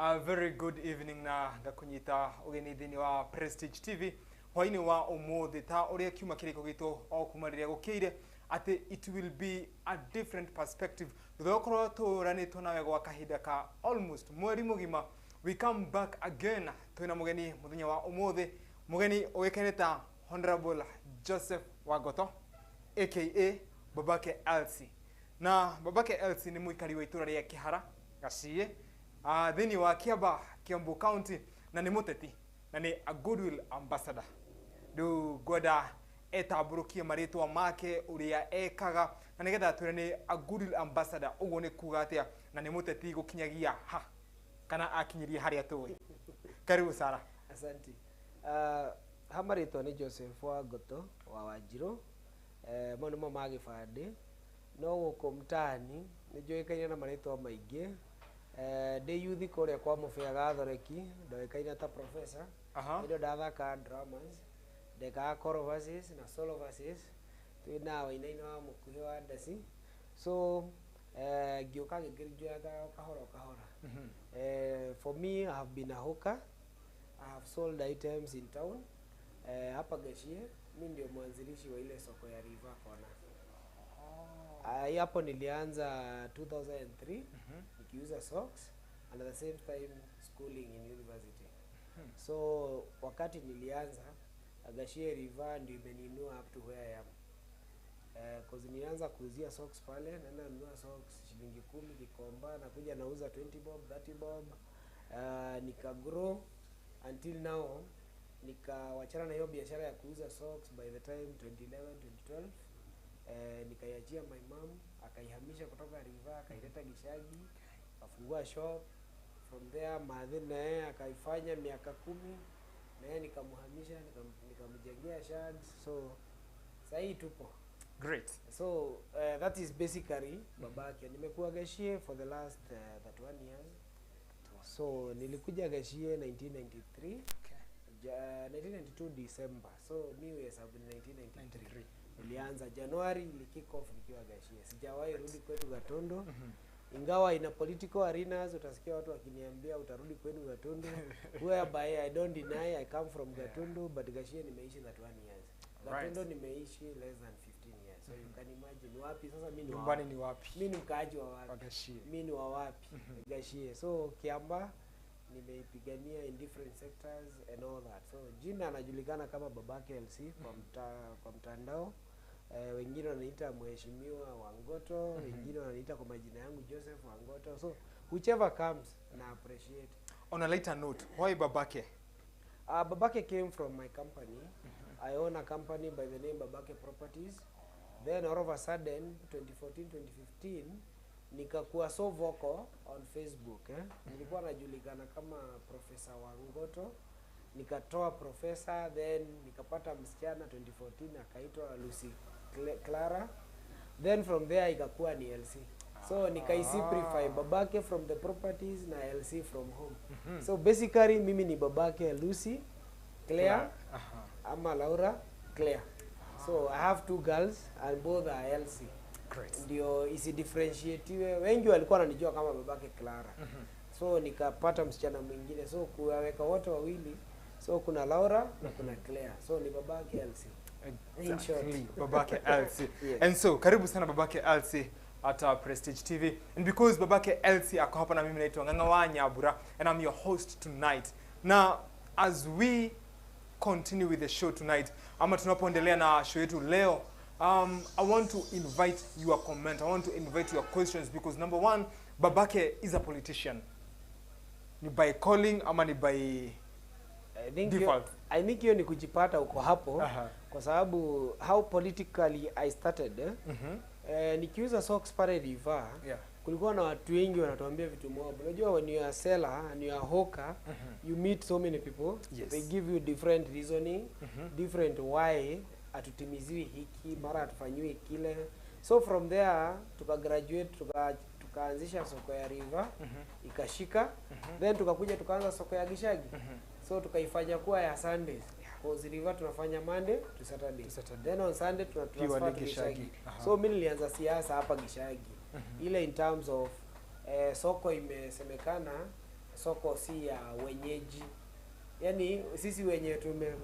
A very good evening na ngakunyita ugeni thini wa Prestige TV hwaini wa umuthi ta uria kiuma kiriko gitu o kumariria gukire ati it will be a different perspective thokoro turanitwo nawe gwa kahinda ka almost mweri mugima. We come back again twina mugeni muthenya wa umuthi mugeni ugekeneta Honorable Joseph Wangoto aka Babake LC. Na Babake LC ni muikari wa itura ria Kihara Gacie thini wa Kiamba, Kiambu County, na ni muteti na ni a goodwill ambassador. Du goda etaburukia maritwa make uria ekaga na nigetha twire ni a goodwill ambassador uguo ni kuga atia na ni muteti gukinyagia ha kana akinyiria haria tuwe. Karibu sana. Asante. Hamaritwa ni Joseph Wangoto wa Wanjiro. Mono mama gifande no guko mtani ni joikaine na maritwa maingi. De youth korea kwa mufia gathoreki ndoikaine ta professor. Ndio ndathaka dramas ndeka choral verses na solo verses twina wainaina wa mukuhi wa ndasi so gioka ngirijuaga kahora. For me, I have been a hawker. I have sold items in town. Hapa Gashie mimi ndio mwanzilishi wa ile soko ya River Corner. Hapo nilianza 2003 nikiuza socks and at the same time schooling in university. So wakati nilianza Gashie River ndio imeninua up to where I am. Cause nilianza kuuzia socks pale, naenda nunua socks shilingi 10 Gikomba, nakuja nauza 20 bob, 30 bob. Nika grow until now nikawachana na hiyo biashara ya kuuza socks by the time 2011 2012. Nikaiachia my mom, akaihamisha kutoka River akaileta Gishagi, akafungua shop. From there madhe naye akaifanya miaka 10 na yeye nikamhamisha nikamjengea shads. So sasa tupo. Great. So that is basically Babake. Nimekuwa Gashie for the last 31 years. So nilikuja Gashie 1993. Okay. 1992 December. So mimi hesabu 1993. Nilianza January kick off nikiwa Gashie. Sijawahi rudi kwetu Gatondo. Ingawa ina political arenas utasikia watu wakiniambia utarudi kwenu Gatondo. Whereby I don't deny I come from Gatondo, but Gashie nimeishi 31 years. Gatondo nimeishi less than 15 years. So you can imagine wapi sasa mimi ni nyumbani ni wapi? Mimi ni mkaaji wa wapi? Mimi ni wa wapi? Gashie. So Kiamba nimeipigania in different sectors and all that. So jina anajulikana kama Babake LC kwa mtandao. Wengine wananiita mheshimiwa Wangoto, wengine wananiita kwa majina yangu Joseph Wangoto. So whichever comes na appreciate. On a lighter note, why Babake? Babake came from my company. I own a company by the name Babake Properties. Then all of a sudden 2014-2015 nikakuwa so vocal on Facebook. Nilikuwa najulikana kama Professor Wangoto. Nikatoa professor, then nikapata msichana 2014 akaitwa Lucy Clara. Then from there ikakuwa ni LC. So nikaisimplify Babake from the properties na LC from home. So basically mimi ni Babake Lucy Claire ama Laura Claire. So I have two girls and both are LC. Great. Ndio isi differentiate. Wengi walikuwa wananijua kama Babake Clara. So nikapata msichana mwingine. So kuwaweka wote wawili. So kuna Laura na kuna Claire. So ni Babake LC. Exactly. Babake LC. Yes. And so karibu sana Babake LC at Prestige TV. And because Babake LC ako hapa na mimi naitwa Nyambura and I'm your host tonight. Now as we continue with the show tonight, ama tunapoendelea na show yetu leo, I want to invite your comment. I want to invite your questions because number one, Babake is a politician. Ni by calling ama ni by default? I think hiyo ni kujipata uko hapo kwa sababu how politically I started. Nikiuza socks pale River. Kulikuwa na watu wengi wanatuambia vitu moja. Unajua when you are seller and you are hawker, you meet so many people. Yes. They give you different reasoning, different why atutimiziwi hiki, mara atufanyiwe kile. So from there tukagraduate tukaanzisha soko ya River, ikashika. Then tukakuja tukaanza soko ya Gishagi. So tukaifanya kuwa ya Sundays. Cause River tunafanya Monday to Saturday. Then on Sunday tunatransfer to Gishagi. So mimi nilianza siasa hapa Gishagi. Ile in terms of soko imesemekana soko si ya wenyeji. Yani sisi wenye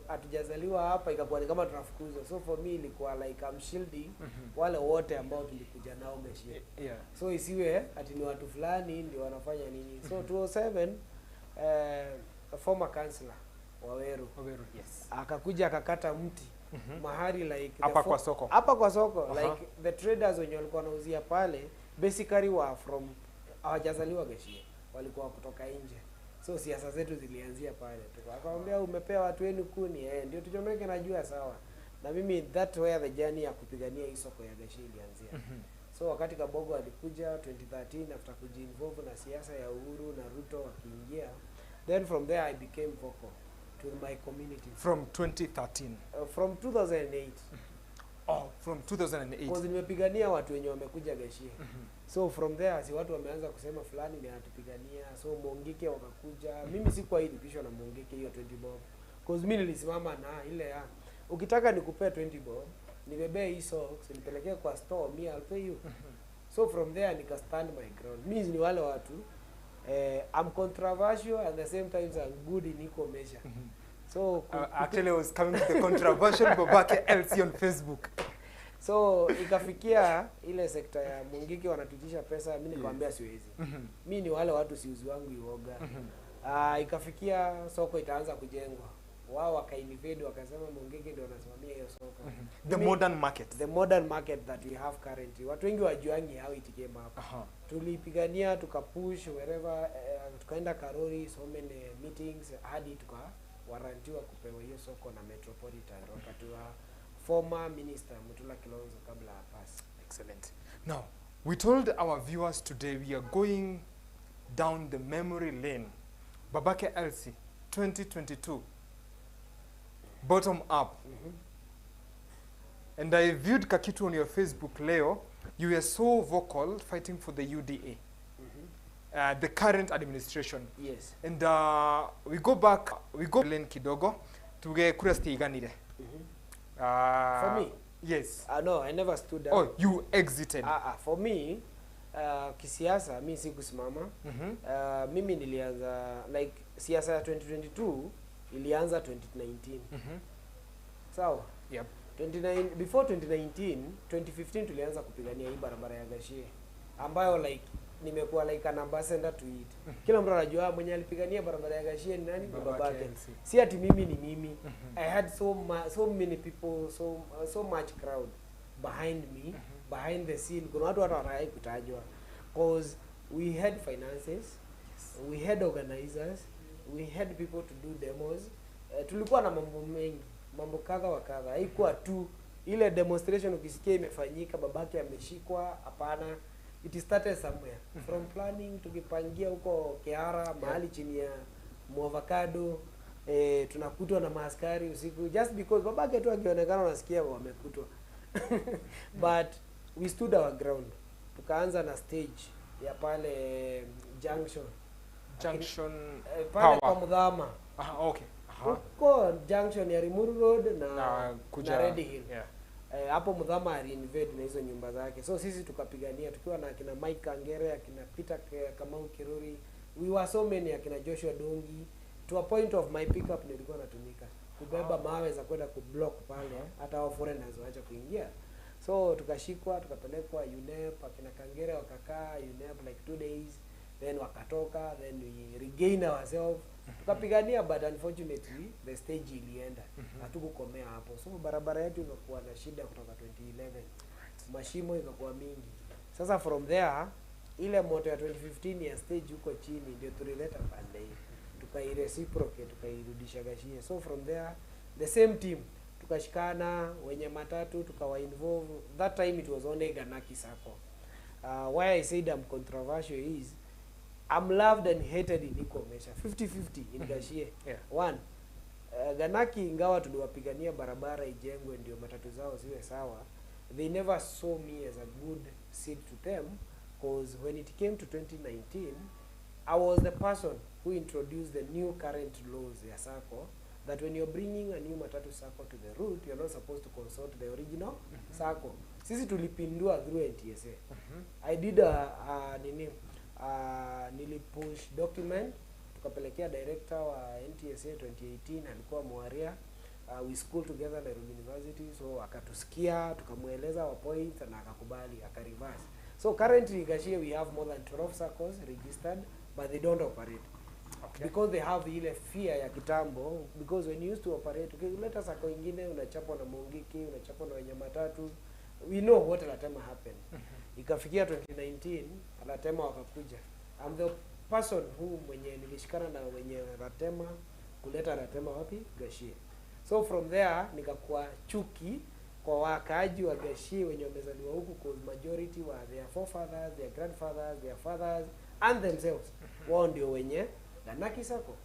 hatujazaliwa hapa ikakuwa ni kama tunafukuzwa. So for me ilikuwa like I'm shielding wale wote ambao tulikuja nao Gashie. Yeah. So isiwe ati ni watu fulani ndio wanafanya nini. So 2007 a former councillor Waweru. Yes. Akakuja akakata mti mahali like hapa kwa soko. Hapa kwa soko like the traders wenye walikuwa wanauzia pale basically were from hawajazaliwa Gashie. Walikuwa kutoka nje. So siasa zetu zilianzia pale. Akamwambia umepewa watu wenu kuni, ndio tuchomeke najua sawa. Na mimi that where the journey ya kupigania hii soko ya Gashie ilianzia. So wakati Kabogo alikuja 2013 after kujiinvolve na siasa ya Uhuru na Ruto wakiingia, then from there I became vocal to my community. From 2013? From 2008. Oh, from 2008. Because nimepigania watu wenye wamekuja Gashie. So from there si watu wameanza kusema fulani ndio anatupigania. So Mongike wakakuja. Mimi sikuwa ilipishwa na Mongike hiyo 20 bob. Because mimi nilisimama na ile ukitaka nikupee 20 bob, nibebee hii socks, nipelekee kwa store, me I'll pay you. So from there nika stand my ground. Mimi ni wale watu I'm controversial and at the same time I'm good in equal measure. So actually I was coming to the controversial Babake LC on Facebook. So ikafikia ile sekta ya Mungiki wanatutisha pesa, mimi nikamwambia siwezi. Mimi ni wale watu siuzi wangu iwoga. Ikafikia soko itaanza kujengwa. Wao wakainvade wakasema Mungiki ndio wanasimamia hiyo soko. The modern market. The modern market that we have currently. Watu wengi wajuangi how it came up. Tulipigania tukapush wherever tukaenda Karori, so many meetings hadi tukawarantiwa kupewa hiyo soko na Metropolitan wakati wa former minister Mutula Kilonzo kabla pass. Excellent. Now, we told our viewers today we are going down the memory lane. Babake LC 2022 bottom up. And I viewed Kakitu on your Facebook, Leo. You were so vocal fighting for the UDA, the current administration. Yes. And we go lane kidogo tuge kura stiganire. For me? Yes. No, I never stood down. Oh, you exited. For me, kisiasa, mi sikusimama. Mimi nilianza, like, siasa ya 2022, ilianza 2019. Sawa? Yep. Before 2019, 2015 tulianza kupigania hii barabara ya Gashie. Ambayo, like, nimekuwa like an ambassador to it. Kila mtu anajua mwenye alipigania barabara ya Gashie ni nani? Babake. Si ati mimi ni mimi. I had so many people, so much crowd behind me, behind the scene. Kuna watu wanataka kutajwa because we had finances, we had organizers, we had people to do demos. Tulikuwa na mambo mengi, mambo kadha wa kadha. Haikuwa tu ile demonstration ukisikia imefanyika Babake ameshikwa, hapana. It started somewhere. From planning tukipangia huko Kiara mahali chini ya avocado, tunakutwa na maaskari usiku just because Babake tu akionekana unasikia wamekutwa. But we stood our ground. Tukaanza na stage ya pale junction pale kwa Mudhama. Okay. Huko junction ya Rimuru Road na Red Hill. Yeah. Hapo Mudhama ali-invade na hizo nyumba zake. So sisi tukapigania tukiwa na akina Mike Kangere, akina Peter Kamau Kiruri. We were so many, akina Joshua Dongi. To a point of my pickup nilikuwa natumika kubeba mawe za kwenda kublock pale hata wa foreigners waacha kuingia. So tukashikwa tukapelekwa UNEP, akina Kangere wakakaa UNEP like 2 days, then wakatoka, then we regained ourselves. Tukapigania, but unfortunately the stage ilienda. Hatukukomea hapo. So barabara yetu ikakuwa na shida kutoka 2011. Mashimo ikakuwa mingi. Sasa from there ile moto ya 2015 ya stage huko chini ndio tulileta pande hii. Tukai-reciprocate, tukairudisha Gashie. So from there the same team tukashikana wenye matatu tukawa-involve. That time it was only Ganaki Sacco. Why I said I'm controversial is I'm loved and hated in equal measure. 50-50 in Gashie. Yeah. One, Ganaki ingawa tuliwapigania barabara ijengwe ndio matatu zao ziwe sawa, they never saw me as a good seed to them, because when it came to 2019, I was the person who introduced the new current laws ya Sacco, that when you're bringing a new matatu Sacco to the route, you're not supposed to consult the original Sacco. Sisi tulipindua through NTSA. I did nilipush document tukapelekea director wa NTSA 2018 alikuwa Mwaria. We school together Nairobi University, so akatusikia, tukamueleza our points na akakubali, akareverse. So currently Gashie we have more than 12 SACCOs registered, but they don't operate. Okay. Because they have ile fear ya kitambo, because when you used to operate, ukileta SACCO ingine unachapwa na Mungiki, unachapwa na wenye matatu. We know what Latema happened. Ikafikia 2019, Latema wakakuja. I'm the person who mwenye nilishikana na wenye Latema kuleta Latema wapi? Gashie. So from there nikakuwa chuki kwa wakaaji wa Gashie wenye wamezaliwa huku, cause majority were their forefathers, their grandfathers, their fathers and themselves. Wao ndio wenye Ganaki SACCO.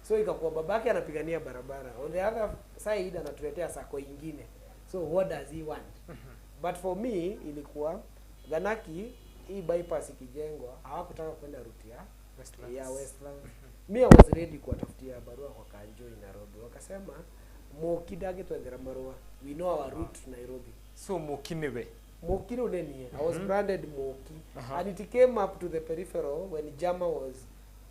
So ikakuwa babake anapigania barabara, on the other side anatuletea SACCO ingine. So what does he want? But for me ilikuwa Ganaki hii bypass ikijengwa hawakutaka kwenda route ya Westlands. Me I was ready kuwatafutia barua kwa Kanjo in Nairobi. Wakasema Mokidage twendera marua. We know our route to Nairobi. So Mokiniwe. Mokini uneni. I was branded Moki. And it came up to the peripheral when Jama was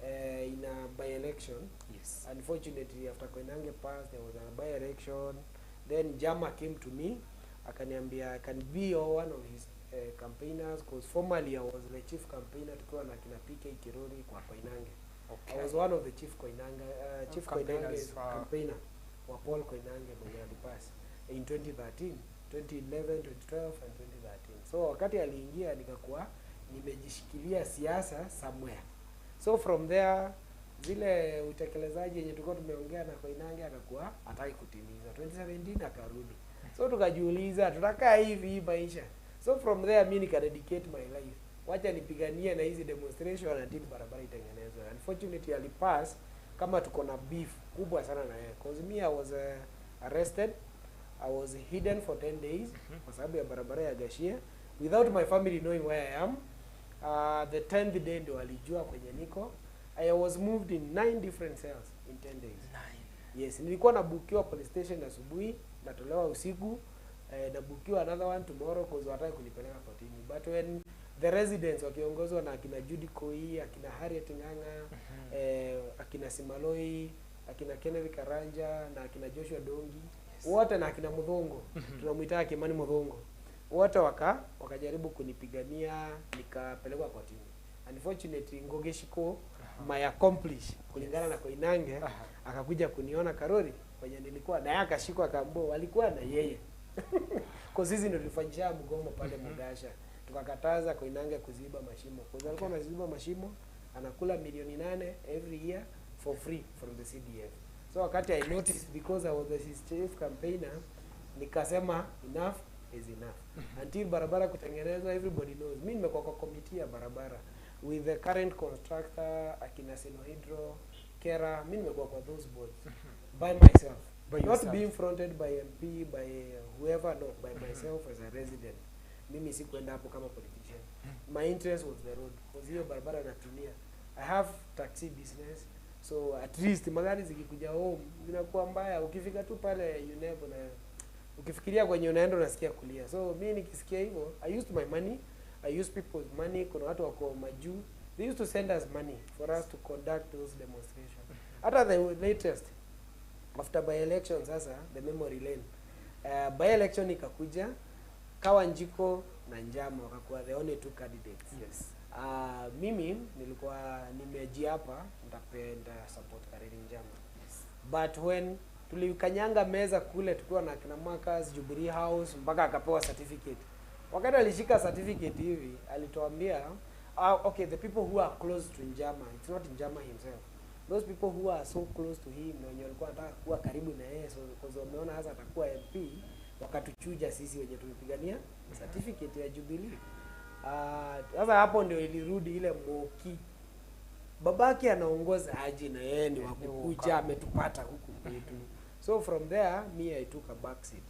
in a by-election. Yes. Unfortunately, after Koinange passed, there was a by-election. Then Jama came to me. Akaniambia I can be one of his campaigners, because formerly I was the chief campaigner tukiwa na kina PK Kirori kwa Koinange. Okay. I was one of the chief Koinange campaigner wa Paul Koinange mwenye alipass in 2013, 2011, 2012 and 2013. So wakati aliingia nikakuwa nimejishikilia siasa somewhere. So from there zile utekelezaji yenye tulikuwa tumeongea na Koinange akakuwa hataki kutimiza. 2017 akarudi. So tukajiuliza tutakaa hivi maisha. So from there mimi nika dedicate my life. Wacha nipiganie na hizi demonstration until barabara itengenezwe. Unfortunately alipass kama tuko na beef kubwa sana na yeye. Cause me I was arrested. I was hidden for 10 days kwa sababu ya barabara ya Gashie without my family knowing where I am. The 10th day ndio walijua kwenye niko. I was moved in 9 different cells in 10 days. 9. Yes, nilikuwa nabukiwa police station asubuhi, natolewa usiku, nabukiwa another one tomorrow cause wataka kunipeleka kotini. But when the residents wakiongozwa na akina Judy Koi, akina Harriet Nganga, akina Simaloi, akina Kenneth Karanja na akina Joshua Dongi, wote na akina Muthongo, tunamuita Kimani Muthongo. Wote wakajaribu kunipigania, nikapelekwa kotini. Unfortunately Ngogeshiko my accomplice kulingana na Koinange akakuja kuniona Karori kwenye nilikuwa na yaka shiko akaambiwa walikuwa na yeye. Kwa sisi ndio tulifanyisha mgomo pale Mugasha. Tukakataza Koinange kuziba mashimo. Kwa sababu alikuwa anaziba mashimo anakula milioni 8 every year for free from the CDF. So wakati I noticed because I was the chief campaigner nikasema enough is enough. Until barabara kutengenezwa everybody knows. Mimi nimekuwa kwa committee ya barabara with the current contractor akina Sinohydro, Kera, mimi nimekuwa kwa those boards by myself. Not being fronted by MP, by whoever, no, by myself as a resident. Mimi sikuenda hapo kama politician. My interest was the road. Because hiyo barabara natumia. I have taxi business. So at least magari zikikuja home zinakuwa mbaya. Ukifika tu pale you never na ukifikiria kwenye unaenda unasikia kulia. So mimi nikisikia hivyo, I used my money, I used people's money. Kuna watu wako majuu. They used to send us money for us to conduct those demonstrations. Hata the latest after by-election sasa, the memory lane. By-election ikakuja, Kawanjiko na Njama wakakuwa the only 2 candidates. Yes. Mimi nilikuwa nimejiapa nitapenda support Kariri Njama. Yes. But when tulikanyanga meza kule tukiwa na kina Marcus Jubilee House mpaka akapewa certificate. Wakati alishika certificate hivi alituambia okay, the people who are close to Njama, it's not Njama himself. Those people who are so close to him na wenye walikuwa wanataka kuwa karibu na yeye, so because wameona hasa atakuwa MP, wakatuchuja sisi wenye tulipigania certificate ya Jubilee. Sasa hapo ndio ilirudi ile Moki. Babake anaongoza aje na yeye ni wakukuja ametupata huku kwetu. So from there me I took a back seat.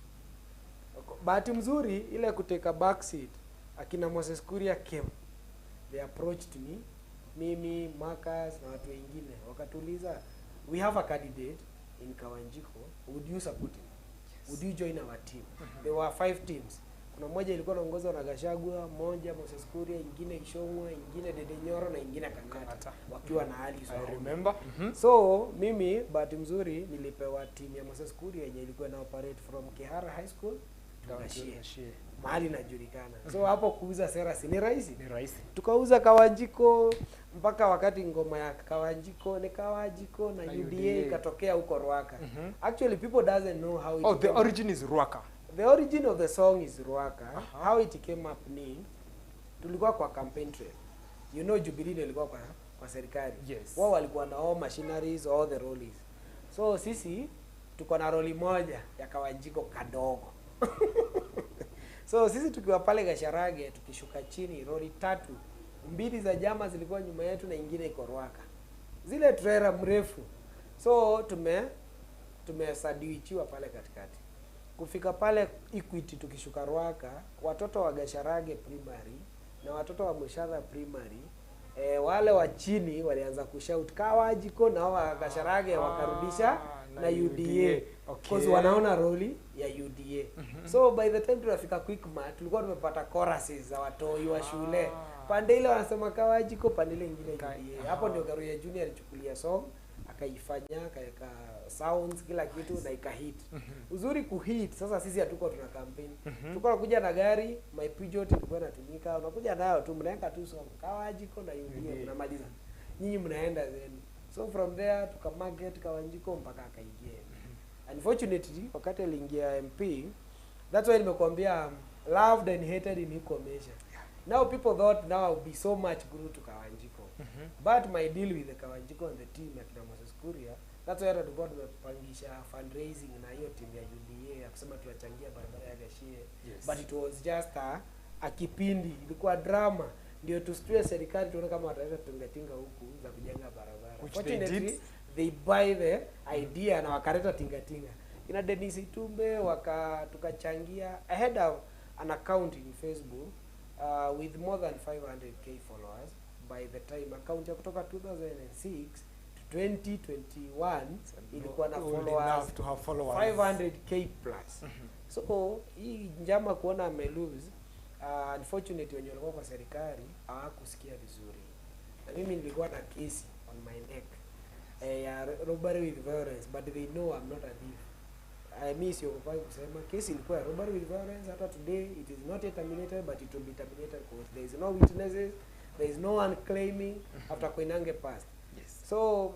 Bahati mzuri ile kuteka back seat akina Moses Kuria came. They approached me, mimi, Marcus na watu wengine. Wakatuliza, we have a candidate in Kawanjiko, would you support him? Yes. Would you join our team? There were 5 teams. Kuna moja ilikuwa inaongozwa na Gachagua, moja Moses Kuria, ingine Ishongwa, ingine Dede Nyoro na ingine Kang'ata wakiwa na Ali I remember. So mimi bahati mzuri nilipewa timu ya Moses Kuria yenye ilikuwa na operate from Kihara High School to Gashie. Mahali najulikana. So hapo kuuza sera si ni rahisi? Ni rahisi. Tukauza Kawanjiko mpaka wakati ngoma ya Kawanjiko ni Kawajiko na UDA ikatokea huko Ruaka. Actually people doesn't know how it the origin is Ruaka. The origin of the song is Ruaka. How it came up ni tulikuwa kwa campaign trail. You know Jubilee ilikuwa kwa serikali. Yes. Wao walikuwa na all machineries, all the rollies. So sisi tuko na roli moja ya Kawanjiko kadogo. So sisi tukiwa pale Gasharage tukishuka chini roli 3, 2 za zilikuwa nyuma yetu na ingine iko Ruaka. Zile trailer mrefu. So tumesadiwichiwa pale katikati. Kufika pale Equity tukishuka Ruaka, watoto wa Gasharage primary na watoto wa Mushadha primary wale wa chini walianza kushout Kawajiko na wa Gasharage wakarudisha na UDA. Because wanaona roli ya UDA. So by the time tunafika Quickmart tulikuwa tumepata choruses za watoi wa shule. Pande ile wanasema Kawajiko, pande ile nyingine UDA. Hapo ndio Garuya Junior alichukulia song akaifanya akaeka sounds kila kitu na ikahit. Uzuri kuhit sasa sisi hatuko tuna campaign. Tulikuwa tunakuja na gari, my Peugeot ilikuwa inatumika. Unakuja nayo tu mnaeka tu song Kawajiko na UDA mnamaliza. Nyinyi mnaenda then. So from there tukamarket Kawanjiko mpaka akaingia. Unfortunately wakati aliingia MP, that's why nimekuambia loved and hated in equal measure. Now people thought now I would be so much glued to Kawanjiko. But my deal with the Kawanjiko and the team ya kina Moses Kuria, that's why tulikuwa tumepangisha fundraising na hiyo team ya UDA akisema tuwachangia barabara ya Gashie. But it was just a kipindi, ilikuwa drama ndio tustue serikali tuone kama wataweza tingatinga huku za kujenga barabara. Fortunately they buy the idea na wakaleta tingatinga. Ina Dennis Itumbe tukachangia. I had an account in Facebook with more than 500k followers by the time account ya kutoka 2006 to 2021 ilikuwa na followers 500k plus. So hii njama kuona ame lose unfortunately wenye walikuwa kwa serikali hawakusikia vizuri. Na mimi nilikuwa na kesi on my neck ya robbery with violence, but they know I'm not a thief. I miss you kwa kusema kesi ilikuwa robbery with violence. Hata today it is not yet terminated, but it will be terminated because there is no witnesses, there is no one claiming after Koinange passed. So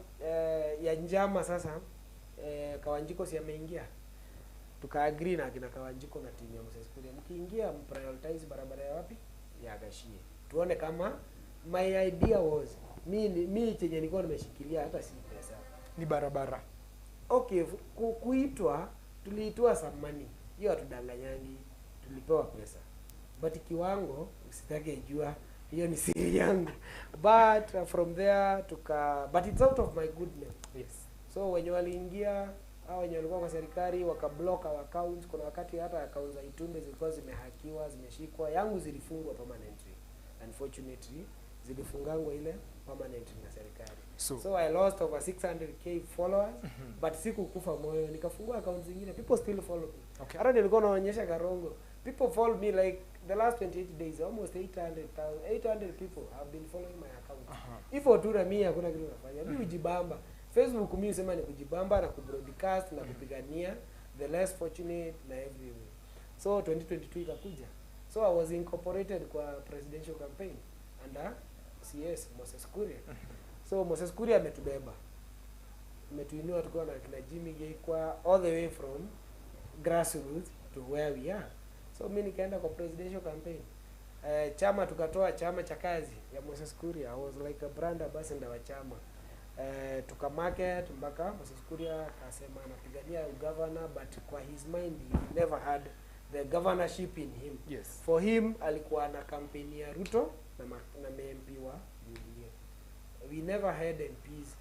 ya njama sasa Kawanjiko si ameingia, tukaagree na kina Kawanjiko na timu ya Moses Kuria, mkiingia mprioritize barabara ya wapi ya Gashie, tuone kama my idea was mimi chenye nilikuwa nimeshikilia hata si pesa ni barabara. Okay, kuitwa tuliitwa samani hiyo hatudanganyangi, tulipewa pesa but kiwango usitake jua hiyo ni siri yangu. But from there but it's out of my good name. Yes. So wenye waliingia au wenye walikuwa kwa serikali wakablock our accounts. Kuna wakati hata accounts za Itumbe zilikuwa zimehakiwa, zimeshikwa, yangu zilifungwa permanently. Unfortunately zilifungangwa ile permanently na serikali. So I lost over 600k followers but sikukufa moyo, nikafungua accounts zingine. People still follow me. Hata nilikuwa naonyesha Karongo, people follow me like the last 28 days almost 800 people have been following my account. Ifo tu na mimi hakuna kitu nafanya. Mimi hujibamba. Facebook mimi sema ni kujibamba na kubroadcast na kupigania the less fortunate na everywhere. So 2022 ikakuja. So I was incorporated kwa presidential campaign under CS Moses Kuria. So Moses Kuria ametubeba. Ametuinua tukiwa na kina Jimmy Geikwa all the way from grassroots to where we are. So mimi nikaenda kwa presidential campaign. Chama tukatoa chama cha kazi ya Moses Kuria. I was like a brand ambassador wa chama. Tukamarket mpaka Moses Kuria akasema anapigania governor, but kwa his mind he never had the governorship in him. Yes. For him alikuwa na kampeni ya Ruto na MP wa UDA. We never had MPs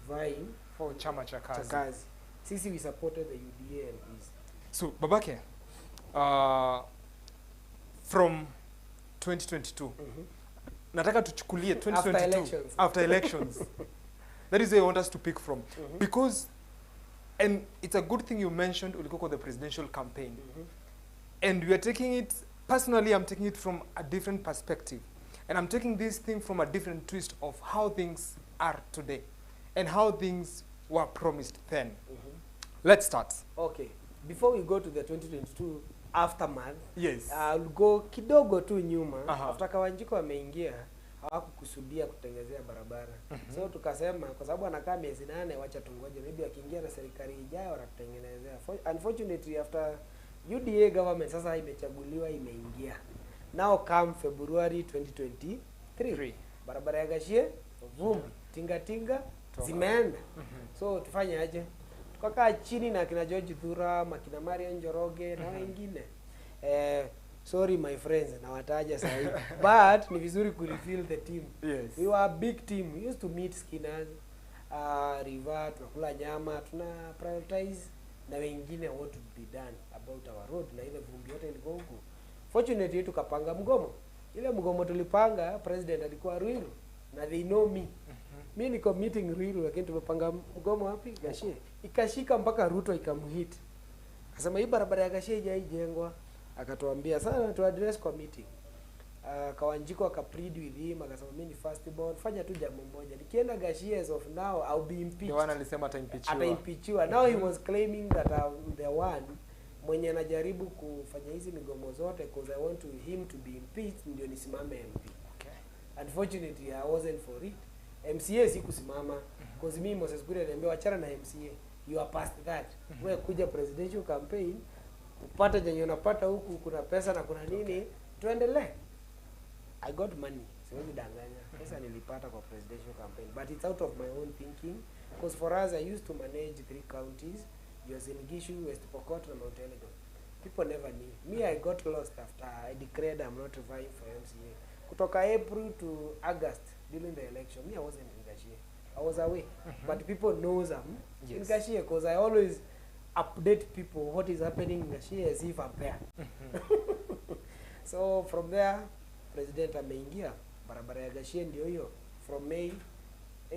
vying for chama cha kazi. Sisi we supported the UDA MPs. So Babake, from 2022 nataka tuchukulie 2022 after elections. That is where I want us to pick from. Because, and it's a good thing you mentioned ulikuwa the presidential campaign. And we are taking it personally, I'm taking it from a different perspective. And I'm taking this thing from a different twist of how things are today and how things were promised then. Let's start. Okay, before we go to the 2022 aftermath, Yes. I'll go kidogo tu nyuma. Aha. After Kawanjiko ameingia, hawakukusudia kutengezea barabara. So tukasema kwa sababu anakaa miezi 8, wacha tungoje, maybe akiingia na serikali ijayo watatengenezea. Unfortunately, after UDA government sasa imechaguliwa, imeingia. Now come February 2023. Barabara ya Gashie, vumbi, tinga zimeenda. So tufanye aje? Tukakaa chini na kina George Thura, makina Marian Njoroge na wengine. Sorry my friends, nawataja sasa hivi. But ni vizuri ku reveal the team. Yes. We were a big team. We used to meet Skinners, River, tunakula nyama, tuna prioritize na wengine what to be done about our road na ile vumbi yote ilikuwa huko. Fortunately tukapanga mgomo. Ile mgomo tulipanga, president alikuwa Ruiru na they know me. Mimi niko meeting Ruiru, lakini tumepanga mgomo wapi? Gashie. Ikashika mpaka Ruto ikamhit. Akasema hii barabara ya Gashie haijajengwa. Akatuambia sana tu address kwa meeting. Kawanjiko akaplead with him, akasema mimi ni first born, fanya tu jambo moja. Nikienda Gashie as of now I'll be impeached. Ndio alisema ataimpeachiwa. Ataimpeachiwa. Now he was claiming that I'm the one mwenye anajaribu kufanya hizi migomo zote because I want him to be impeached ndio nisimame MP. Okay. Unfortunately I wasn't for it. MCA sikusimama because mimi Moses Kuria niambia achana na MCA. You are past that. Wewe kuja presidential campaign upate jenye unapata huku, kuna pesa na kuna nini, tuendelee. I got money. Siwezi danganya. Pesa nilipata kwa presidential campaign, but it's out of my own thinking because for us I used to manage 3 counties. Uasin Gishu, West Pokot na Mount Elgon. People never knew. Me, I got lost after I declared I'm not vying for MCA. Kutoka April to August during the election, me I wasn't in Gashie. I was away. But people knows I'm in Gashie because I always update people what is happening in Gashie as if I'm there. So from there, President ameingia, barabara ya Gashie ndio hiyo. From May,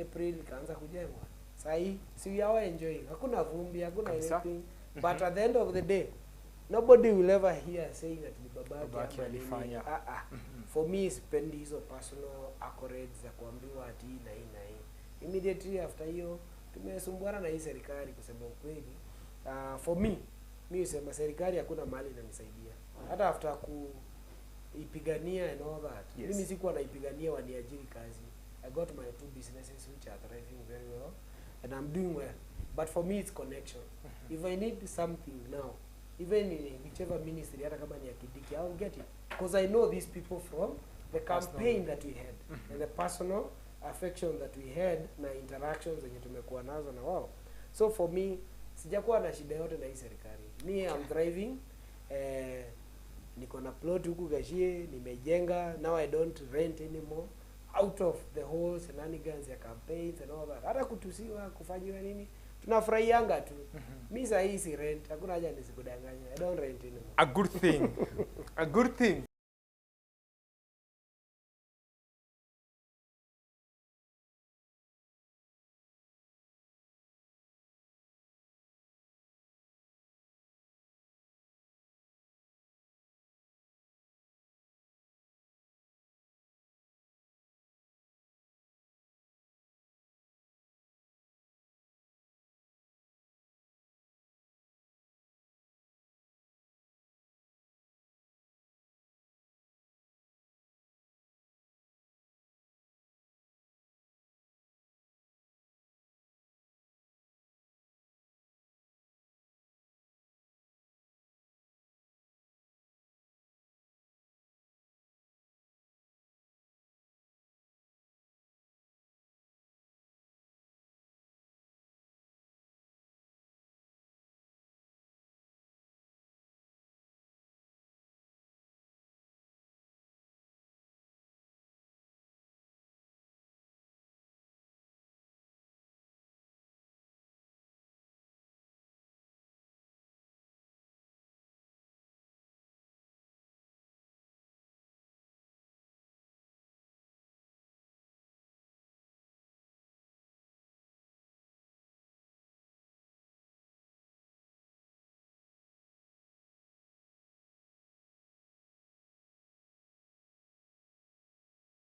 April kaanza kujengwa. Sai, so we are enjoying. Hakuna vumbi, hakuna anything. But at the end of the day, nobody will ever hear saying that the Babake alifanya. For me, spend hizo personal accolades za kuambiwa ati na hii na hii. Immediately after hiyo, tumesumbuana na hii serikali kusema ukweli. For me, mimi usema serikali hakuna mali inanisaidia. Hata after kuipigania and all that. Mimi sikuwa naipigania waniajiri kazi. I got my 2 businesses which are thriving very well. And I'm doing well. But for me, it's connection. If I need something now, even in whichever ministry, hata kama ni ya Kidiki, I'll get it. Because I know these people from the campaign that we had. And the personal affection that we had na interactions zenye tumekuwa nazo na wao. So for me, sijakuwa na shida yote na hii serikali. Me, I'm thriving. Niko na plot huku Gashie, nimejenga. Now I don't rent anymore. Out of the whole shenanigans ya campaigns and all that. Hata kutusiwa, kufanyiwa nini, tunafurahianga tu. Mimi saa hii si rent, hakuna haja nisikudanganya. I don't rent anymore. A good thing. A good thing.